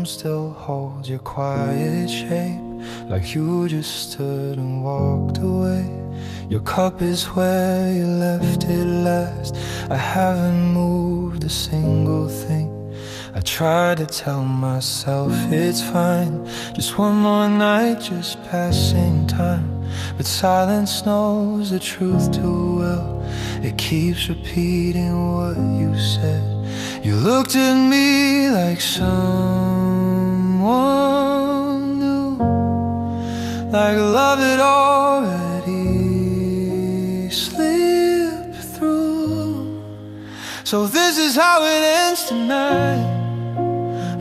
room still holds your quiet shape, like you just stood and walked away. Your cup is where you left it last. I haven't moved a single thing. I try to tell myself it's fine, just one more night, just passing time. But silence knows the truth too well. It keeps repeating what you said. You looked at me like someone new, like love had already slipped through. So this is how it ends tonight.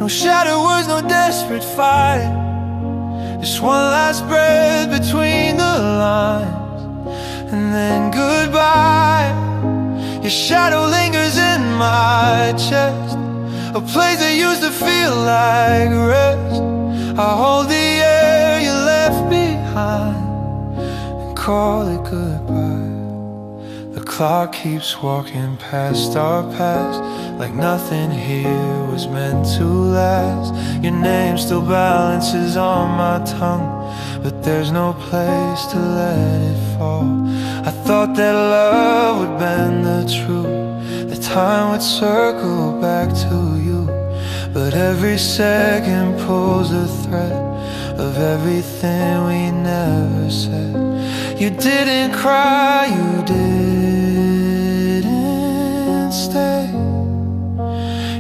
No shattered words, no desperate fight, just one last breath between the lines, and then goodbye. Your shadow lingers in my chest, a place that used to feel like rest. I hold the air you left behind and call it goodbye. The clock keeps walking past our past, like nothing here was meant to last. Your name still balances on my tongue, but there's no place to let it fall. I thought that love would bend the truth, that time would circle back to you. But every second pulls a thread of everything we never said. You didn't cry, you didn't stay.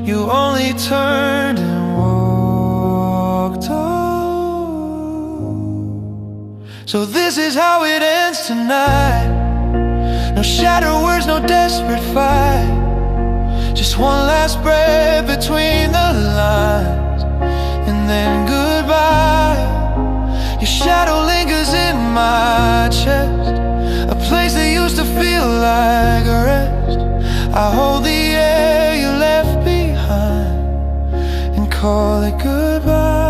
You only turned and walked on. So this is how it ends tonight. No shattered words, no desperate fight, just one last breath between the lines, and then goodbye. Your shadow lingers in my chest, a place that used to feel like a rest. I hold the air you left behind and call it goodbye.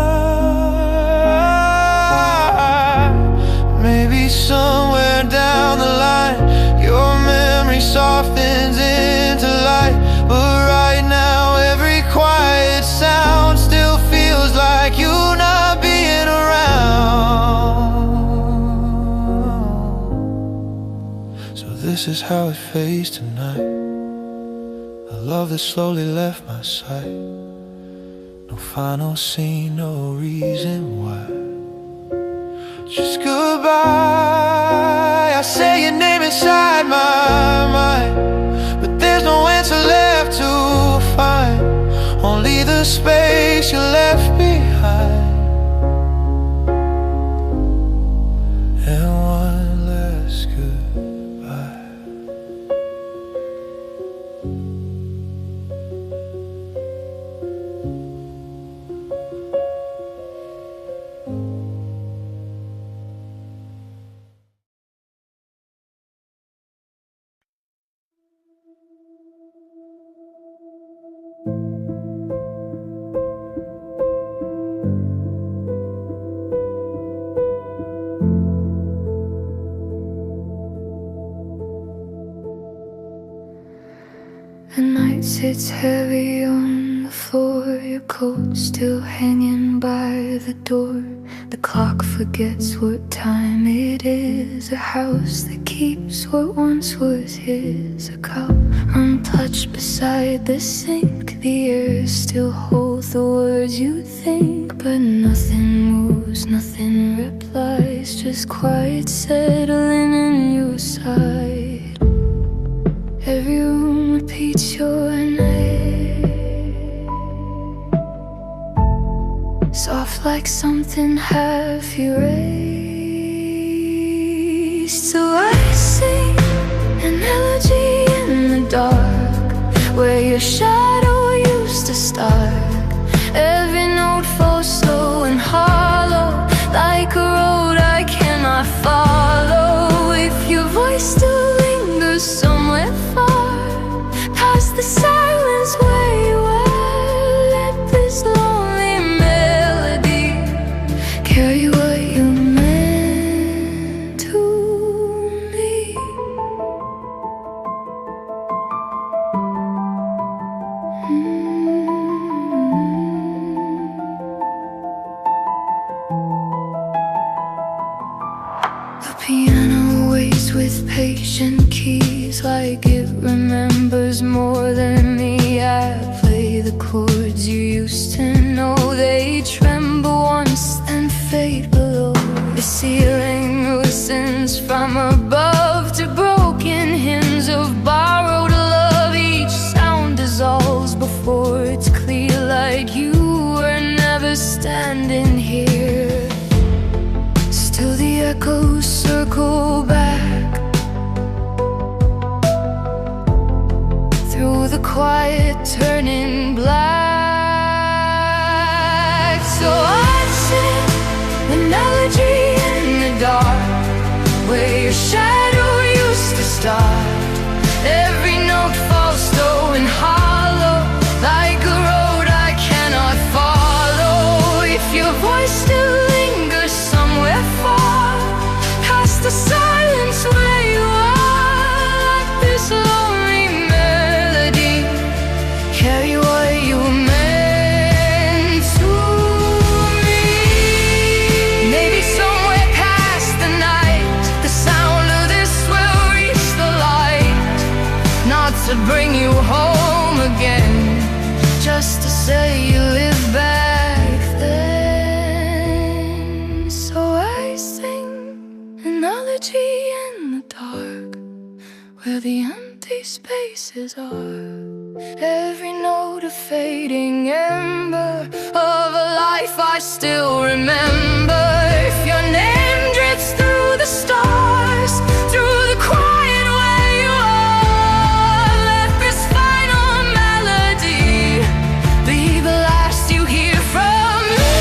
Maybe somewhere down the line your memory softens into light, but right now every quiet sound still feels like you not being around. So this is how it fades tonight. A love that slowly left my sight. No final scene, no reason why, just goodbye. I say your name inside my mind, but there's no answer left to find, only the space you left behind, and one last goodbye. The night sits heavy on the floor, your coat still hanging by the door. The clock forgets what time it is, a house that keeps what once was his. A cup untouched beside the sink, the air still holds the words you think, but nothing moves, nothing replies, just quiet settling in your side. Every room repeats your name, soft like something half erased. So I sing an elegy in the dark, where your shadow used to start. Every note falls slow and hollow, like a road I cannot follow. If your voice still lingers somewhere far, past the silence where you are, let this lonely melody carry what you meant to me. station keys like it remembers more than me. I play the chords you used to know. They tremble once and fade below. The ceiling loosens from above to broken hymns of borrowed love. Each sound dissolves before it's clear, like you were never standing here. Still the echoes circle back through the quiet turning black. So I sing an elegy in the dark, where your shadow used to start. Every note falls slow and hollow, like a road I cannot follow. If your voice still lingers somewhere far, past the silence where you are, like this lonely melody, carry what you meant to me. Maybe somewhere past the night, the sound of this will reach the light. Not to bring you home again, just to say you live back then. So I sing an elegy in the dark, where the empty spaces are. Every note a fading ember of a life I still remember. If your name drifts through the stars, through the quiet where you are, let this final melody be the last you hear from me.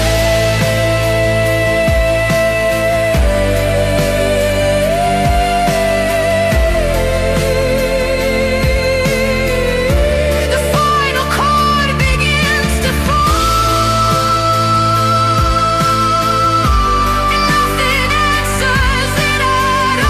The final chord begins to fall, and nothing answers it at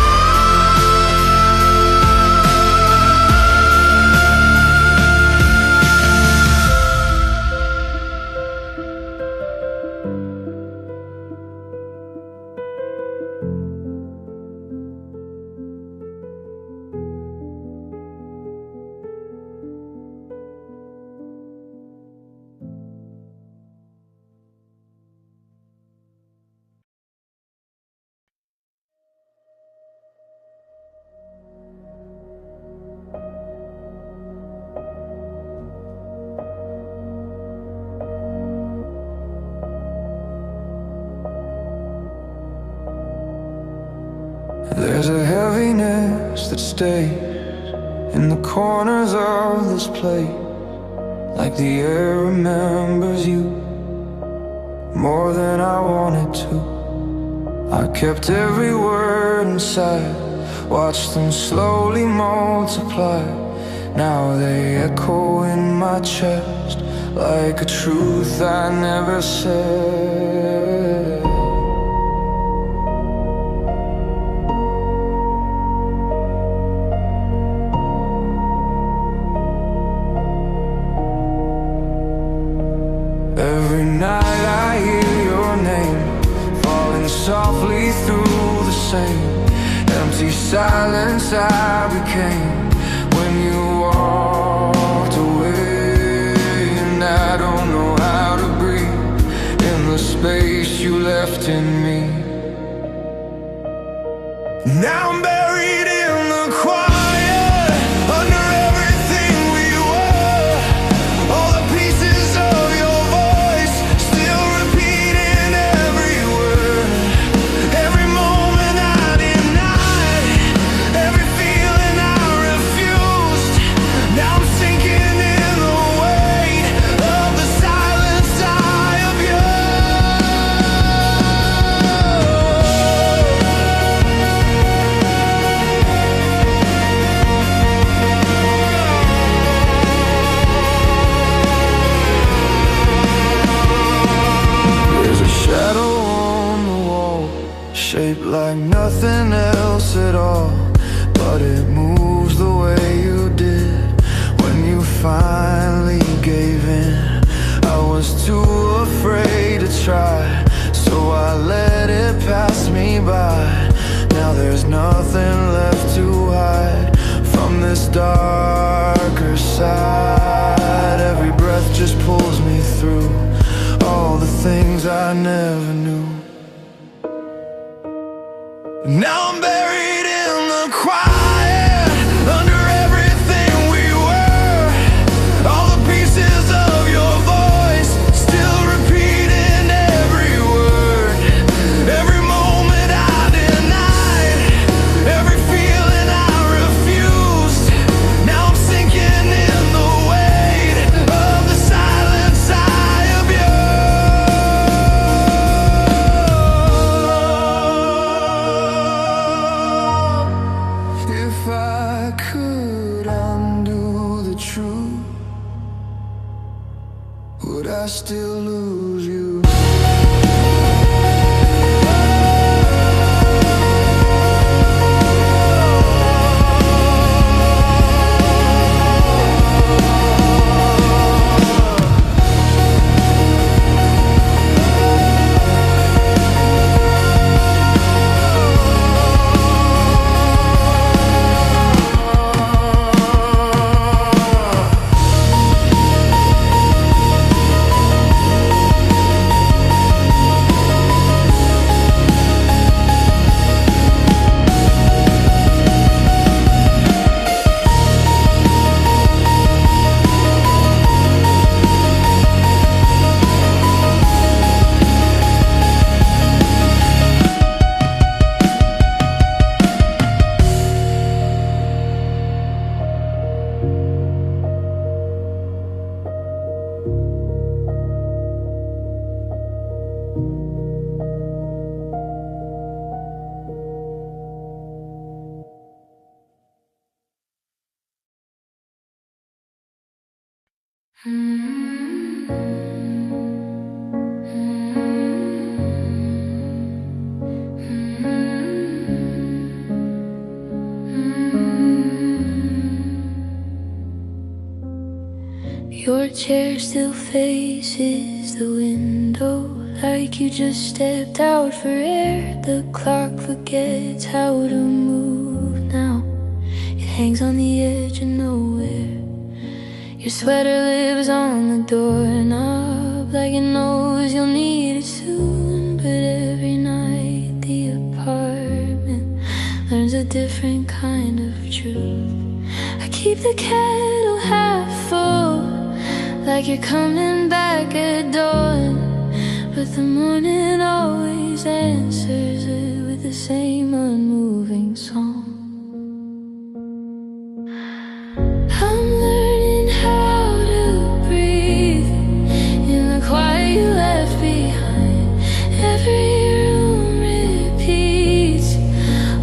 There's a heaviness that stays in the corners of this place, like the air remembers you more than I wanted to. I kept every word inside, watched them slowly multiply. Now they echo in my chest like a truth I never said. Every night I hear your name falling softly through the same empty silence I became when you walked away. And I don't know how to breathe in the space you left in me. Now I'm buried in the quiet, under everything we were. All the pieces of your voice still repeating every word. Every moment I denied, every feeling I refused. Now I'm sinking in the weight of the silence I shaped like nothing else at all, but it moves the way you did when you finally gave in. I was too afraid to try, so I let it pass me by. Now there's nothing left to hide. Now I'm buried in the quiet, under everything we were. All the pieces of your voice still repeating every word. Every moment I denied, every feeling I refused. Now I'm sinking in the weight of the silence I abused. If I could undo the truth, would I still lose you? Your chair still faces the window, like you just stepped out for air. The clock forgets how to move now. It hangs on the edge of nowhere. Your sweater lives on the doorknob, like it knows you'll need it soon. But every night the apartment learns a different kind of truth. I keep the kettle half full, like you're coming back at dawn. But the morning always answers it with the same unmoving song. I'm learning how to breathe in the quiet you left behind. Every room repeats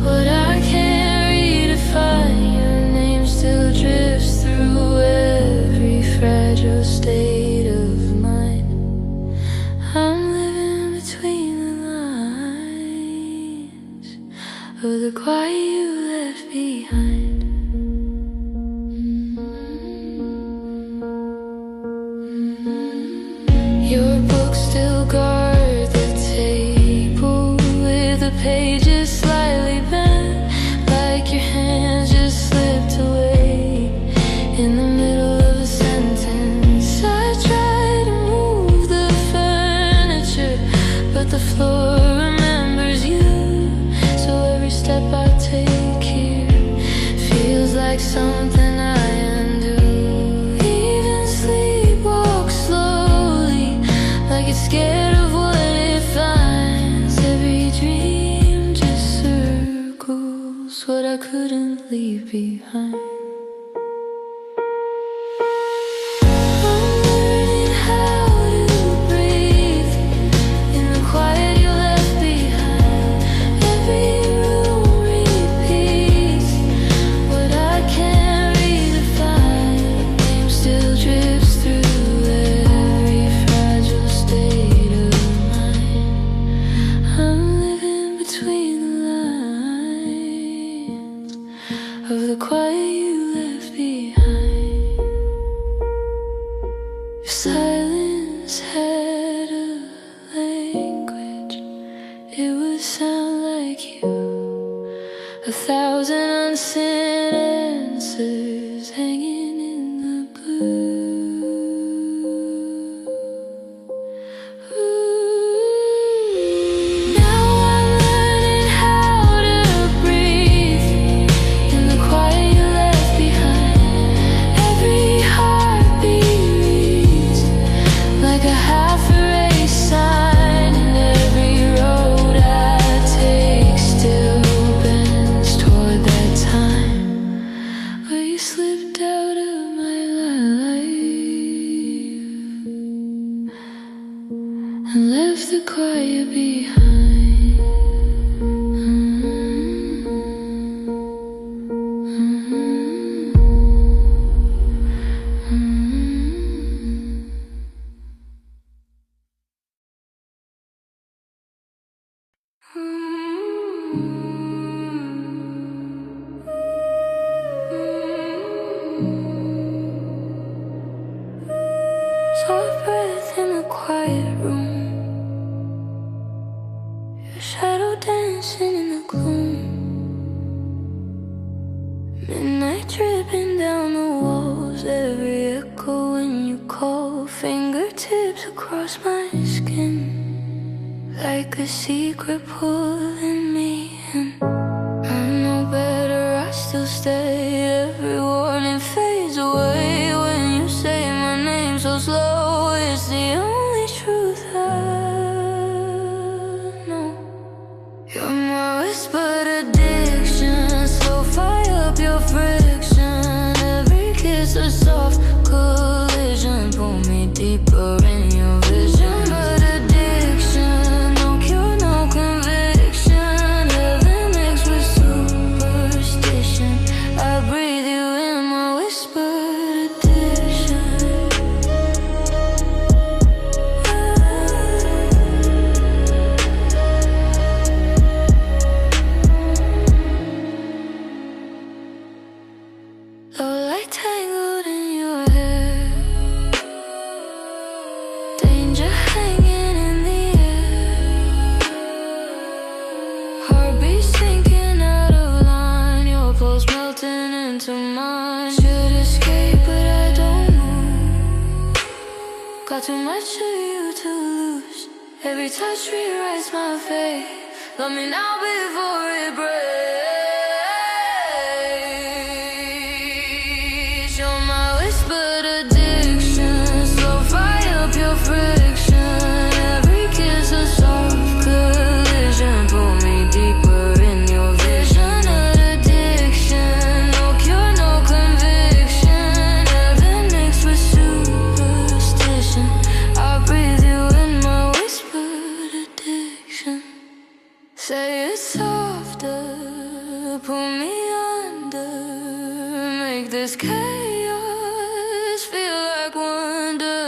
what I can't redefine. Your name still drifts through every fragile state of mind. I'm living between the lines of the quiet you left behind. Your books still guard the table, with the pages slightly bent, like your hands just slipped away in the middle of a sentence. I try to move the furniture, but the floor remembers you. So every step I take here feels like something I undo. Even sleep walks slowly, like it's scared of what it finds. Every dream just circles what I couldn't leave behind. I'm learning how to breathe in the quiet you left behind. Every room repeats what I can't redefine. Name still drifts through every fragile state of mind. I'm living between the lines of the quiet you left behind. Your silence had a language, it would sound like you. 1,000 unsent answers hanging in the blue. Now I'm learning how to Soft breath in a quiet room, your shadow dancing in the gloom. Midnight dripping down the walls, every echo when you call. Fingertips across my skin, like a secret pulling me in. I know better, I still stay. Every warning fades away when you say my name so slow. It's the only truth I know. You're my whispered addiction, slow fire up your friction. Every kiss a soft collision, pull me deeper in your vision. But addiction, no cure, no conviction. Heaven mixed with superstition. I breathe you in my whispered addiction. Low light tangled in your hair, danger hanging in the air. Heartbeat sinking out of line, your pulse melting into mine. Should escape but I don't move, got too much of you to lose. Every touch rewrites my fate. Love me now before it breaks. You're my whispered addiction, slow fire up your friction. Every kiss a soft collision, pull me deeper in your vision. Addiction, no cure, no conviction. Heaven mixed with superstition. I breathe you in my whispered addiction. Say it's softer, pull me under, make this chaos feel like wonder.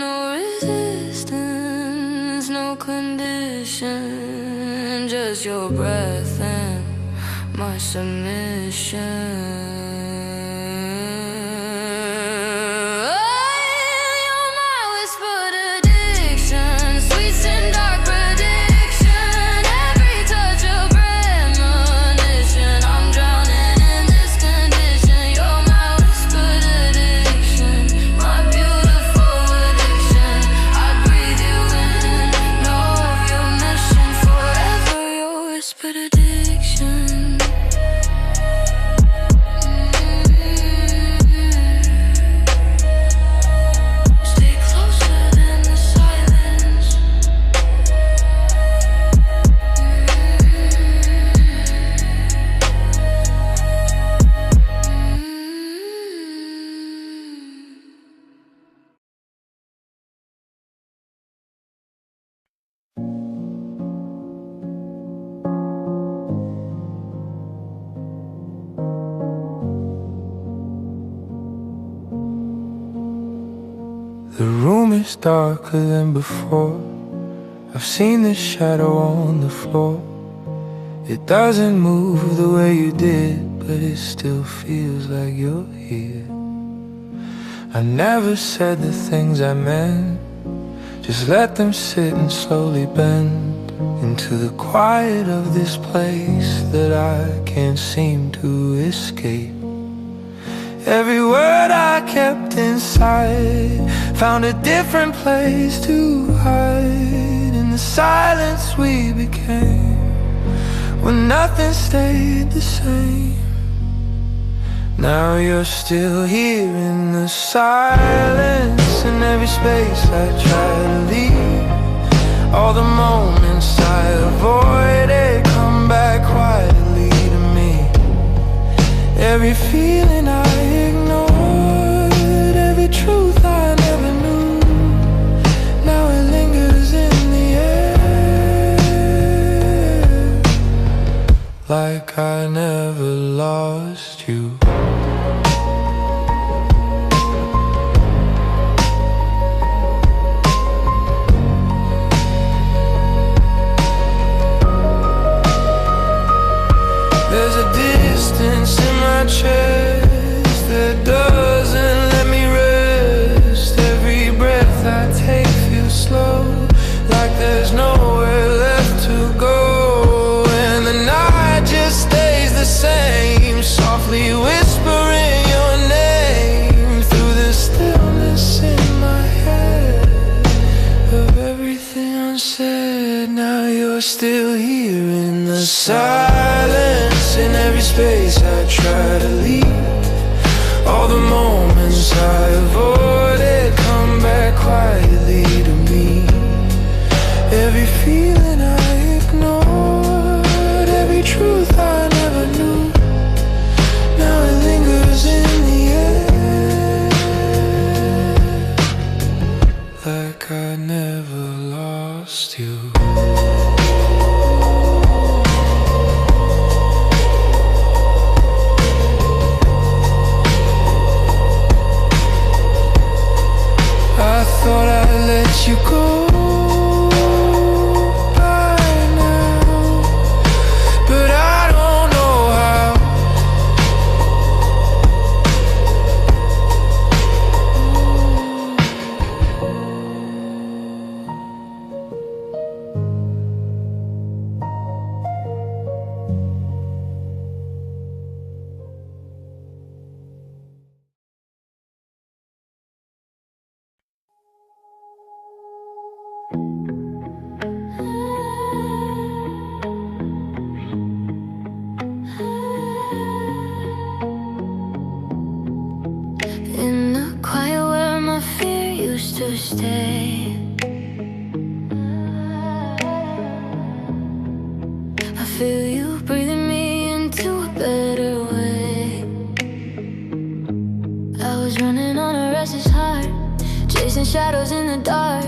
No resistance, no condition, just your breath and my submission. You're my whispered addiction, sweet and dark prediction. Every touch a premonition. I'm drowning in this condition. You're my whispered addiction, my beautiful addiction. I breathe you in, know your mission forever. Your whispered addiction. Stay closer than the silence. The room is darker than before. I've seen the shadow on the floor. It doesn't move the way you did, but it still feels like you're here. I never said the things I meant, just let them sit and slowly bend into the quiet of this place that I can't seem to escape. Every word I kept inside found a different place to hide. In the silence we became, when nothing stayed the same. Now you're still here in the silence, in every space I try to leave. All the moments I avoided come back quietly to me. Every feeling I ignored, every truth I never knew, now it lingers in the air, like I never lost you. distance in my chest that doesn't let me rest. Every breath I take feels slow, like there's nowhere left to go. And the night just stays the same, softly whispering your name through the stillness in my head of everything unsaid. Now you're still here in the silence, in every space I try to leave. All the moments I avoided come back quietly to me. Every feeling I ignored, every truth I never knew, now it lingers in the air, like I never lost you. I thought I'd let you go by now, but I don't know how. In the quiet where my fear used to stay, I feel you breathing me into a better way. I was running on a restless heart, chasing shadows in the dark.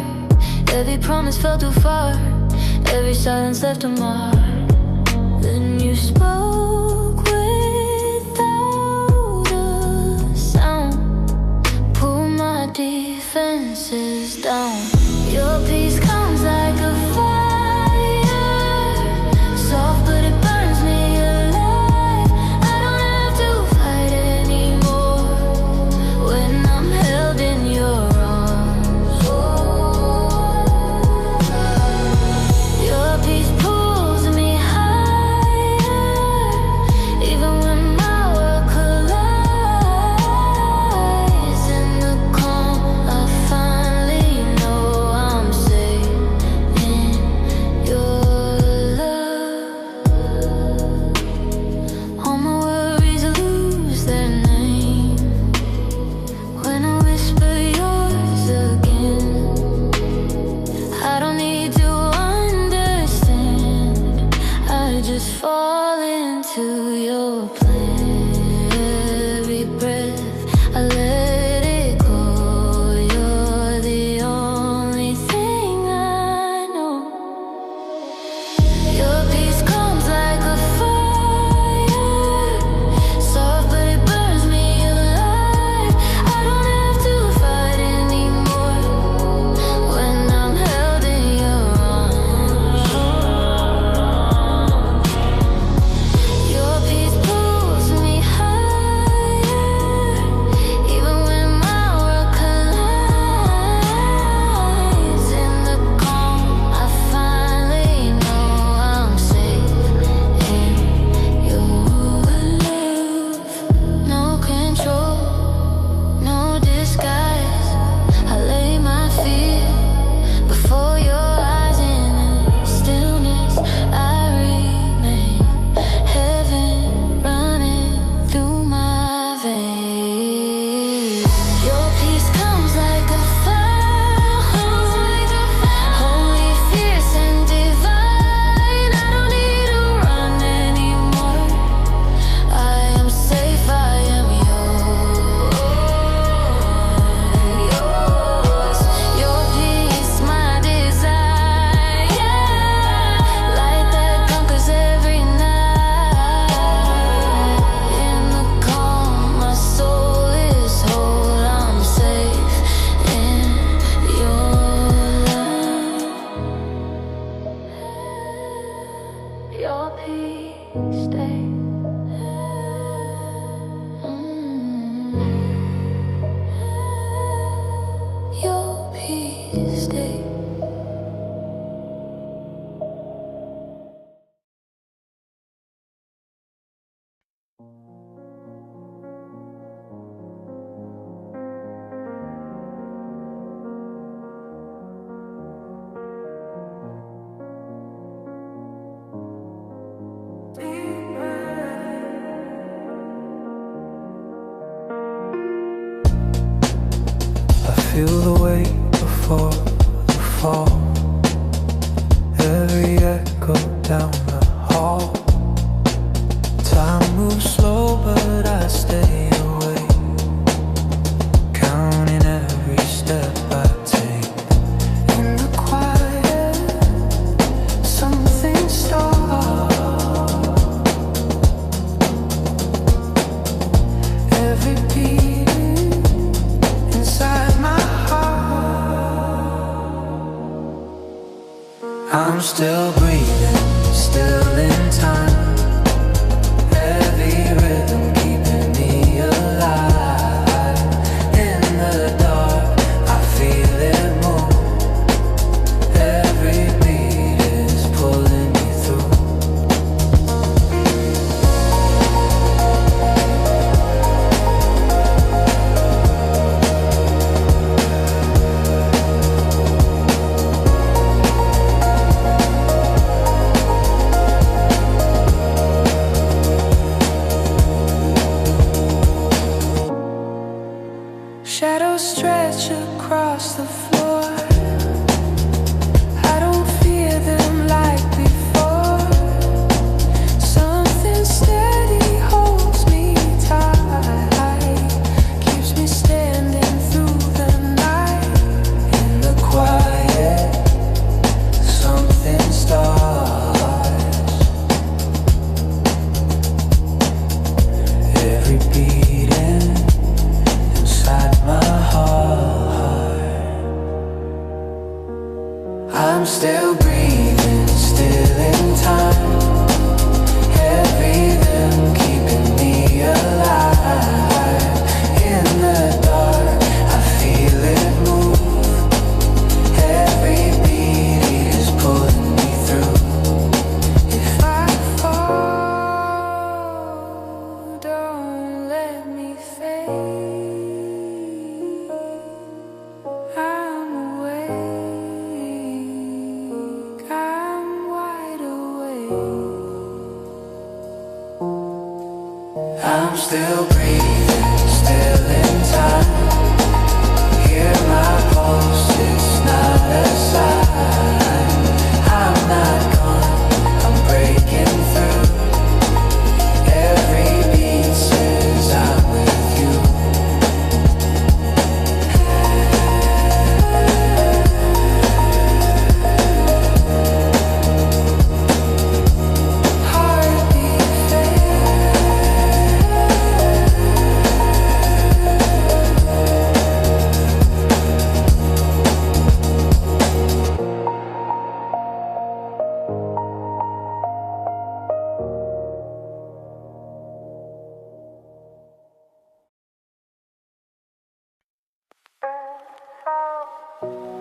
Every promise fell too far, every silence left a mark. Then you spoke without a sound, pull my defenses down. Your peace comes like a fire, soft but it burns me alive. I don't have to fight anymore when I'm held in your arms. Your peace pulls me higher, even when my world collides. In the calm I finally know I'm safe in your love. All my worries lose their name when I whisper yours again. I don't need to understand, I just fall into your plan. Every breath I let it go, you're the only thing I know. Your peace comes like a fire, soft but it burns me alive. I don't have to fight anymore when I'm held in your arms. Your peace pulls me higher, even when my world collides. In the calm I finally know I'm safe in your love. No control, no disguise, I lay my fear before your eyes. In the stillness I remain, heaven running through my veins. Your peace comes like a fire, holy, fierce and divine. I don't need to run anymore, I am safe, I am yours. Your peace, my desire, light that conquers every night. In the calm, my soul is whole, I'm safe in your love. Your peace stays. down the hall. Time moves slow, but I stay away, counting every step I take. In the quiet, something starts. Every beat inside my heart. I'm still breathing, still in time. Heavy rhythm keeping me alive. In the dark, I feel it move. Every beat is pulling me through. Shadows stretch across the floor. I don't fear them like before. Something steady holds me tight, keeps me standing through the night. In the quiet, something starts. Every beating inside my heart. I'm still breathing, still in time. Heavy rhythm keeping me alive. In the dark, I feel it move. Every beat is pulling me through. If I fall, don't let me fade. I'm awake, I'm wide awake. I'm still breathing, still in time. Hear my pulse, it's not a sign. I'm not gone, I'm breaking through. Every beat says I'm with you. Heartbeat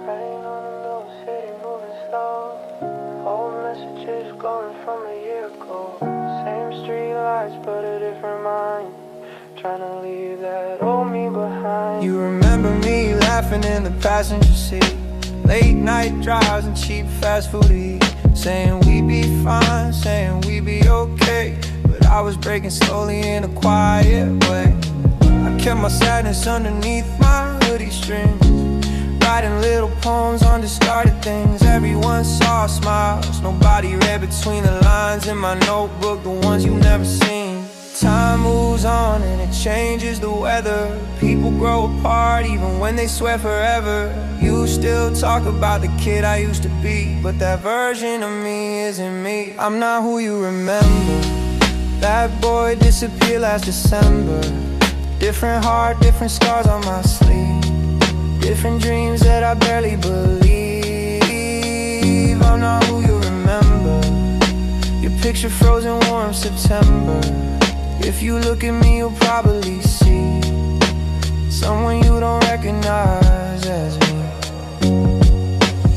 Rain on the little city, moving slow. Old messages going from a year ago. Same street lights, but a different mind. Trying to leave that old me behind. You remember me laughing in the passenger seat. Late night drives and cheap fast food to eat. Saying we'd be fine, saying we'd be okay. But I was breaking slowly in a quiet way. I kept my sadness underneath my hoodie strings, writing little poems on discarded things. Everyone saw smiles, nobody read between the lines in my notebook, the ones you've never seen. Time moves on and it changes the weather. People grow apart even when they swear forever. You still talk about the kid I used to be, but that version of me isn't me. I'm not who you remember. That boy disappeared last December. Different heart, different scars on my sleeve. Different dreams that I barely believe. I'm not who you remember. Your picture frozen warm September. If you look at me, you'll probably see someone you don't recognize as me.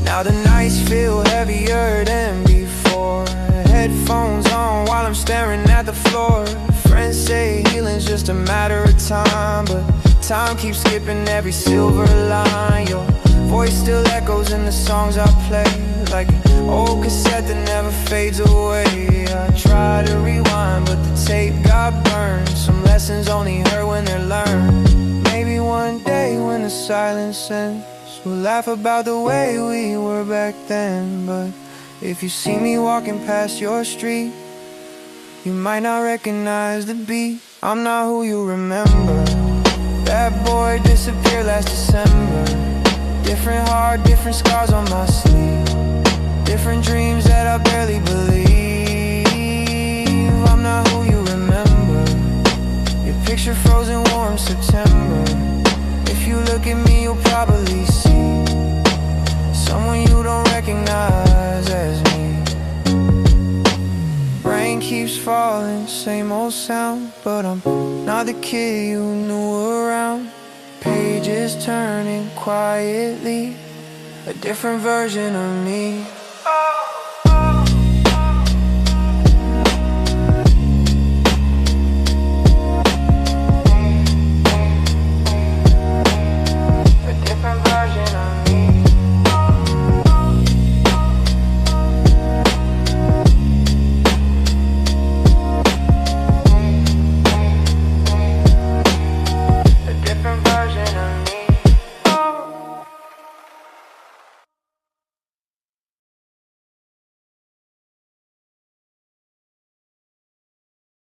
Now the nights feel heavier than before. Headphones on while I'm staring at the floor. Friends say healing's just a matter of time, but time keeps skipping every silver line. Your voice still echoes in the songs I play, like an old cassette that never fades away. I try to rewind, but the tape got burned. Some lessons only hurt when they're learned. Maybe one day when the silence ends, we'll laugh about the way we were back then. But If you see me walking past your street, you might not recognize the beat. I'm not who you remember. That boy disappeared last December. Different heart, different scars on my sleeve. Different dreams that I barely believe. I'm not who you remember. Your picture frozen warm September. If you look at me, you'll probably see someone you don't recognize as me. Rain keeps falling, same old sound, but I'm not the kid you knew around. Pages turning quietly, a different version of me.